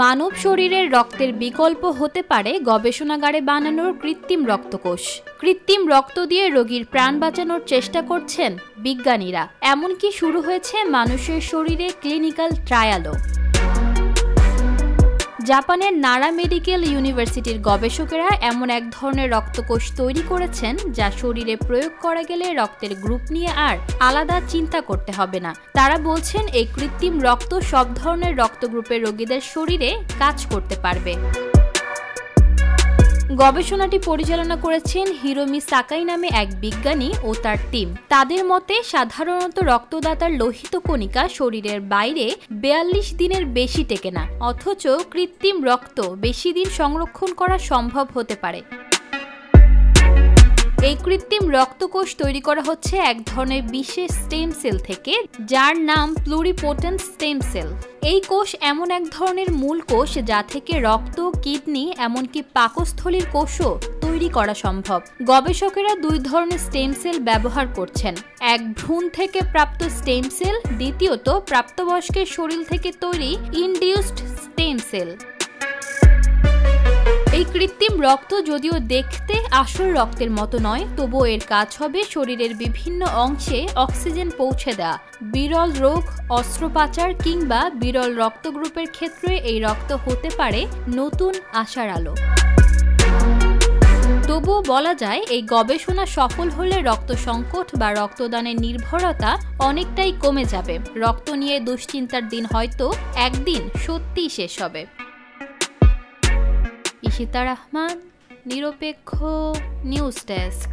মানব শরীরের রক্তের বিকল্প হতে পারে গবেষণাগারে বানানোর কৃত্রিম রক্তকোষ। কৃত্রিম রক্ত দিয়ে রোগীর প্রাণ বাঁচানোর চেষ্টা করছেন বিজ্ঞানীরা। এমনকি শুরু হয়েছে মানুষের শরীরে ক্লিনিক্যাল ট্রায়ালও। জাপানের নারা মেডিকেল ইউনিভার্সিটির গবেষকেরা এমন এক ধরনের রক্তকোষ তৈরি করেছেন যা শরীরে প্রয়োগ করা গেলে রক্তের গ্রুপ নিয়ে আর আলাদা চিন্তা করতে হবে না। তারা বলছেন এই কৃত্রিম রক্ত সব ধরনের রক্ত গ্রুপের রোগীদের শরীরে কাজ করতে পারবে। গবেষণাটি পরিচালনা করেছেন হিরোমি সাকাই নামে এক বিজ্ঞানী ও তার টিম। তাদের মতে সাধারণত রক্তদাতার লোহিত কণিকা শরীরের বাইরে 42 দিনের বেশি টেকে না, অথচ কৃত্রিম রক্ত বেশি দিন সংরক্ষণ করা সম্ভব হতে পারে। এই কৃত্রিম রক্তকোষ তৈরি করা হচ্ছে এক ধরনের বিশেষ স্টেম সেল থেকে, যার নাম প্লুরিপোটেন্ট স্টেম সেল। এই কোষ এমন এক ধরনের মূল কোষ যা থেকে রক্ত, কিডনি এমনকি পাকস্থলীর কোষও তৈরি করা সম্ভব। গবেষকেরা দুই ধরনের স্টেম সেল ব্যবহার করছেন, এক ভ্রূণ থেকে প্রাপ্ত স্টেম সেল, দ্বিতীয়ত প্রাপ্তবয়স্কের শরীর থেকে তৈরি ইনডিউসড স্টেম সেল। এই কৃত্রিম রক্ত যদিও দেখতে আসল রক্তের মতো নয়, তবুও এর কাজ হবে শরীরের বিভিন্ন অংশে অক্সিজেন পৌঁছে দেওয়া। বিরল রোগ, অস্ত্রোপচার কিংবা বিরল রক্তগ্রুপের ক্ষেত্রে এই রক্ত হতে পারে নতুন আশার আলো। তবুও বলা যায়, এই গবেষণা সফল হলে রক্ত সংকট বা রক্তদানের নির্ভরতা অনেকটাই কমে যাবে। রক্ত নিয়ে দুশ্চিন্তার দিন হয়তো একদিন সত্যিই শেষ হবে। ইশিতা রহমান, নিরপেক্ষ নিউজ ডেস্ক।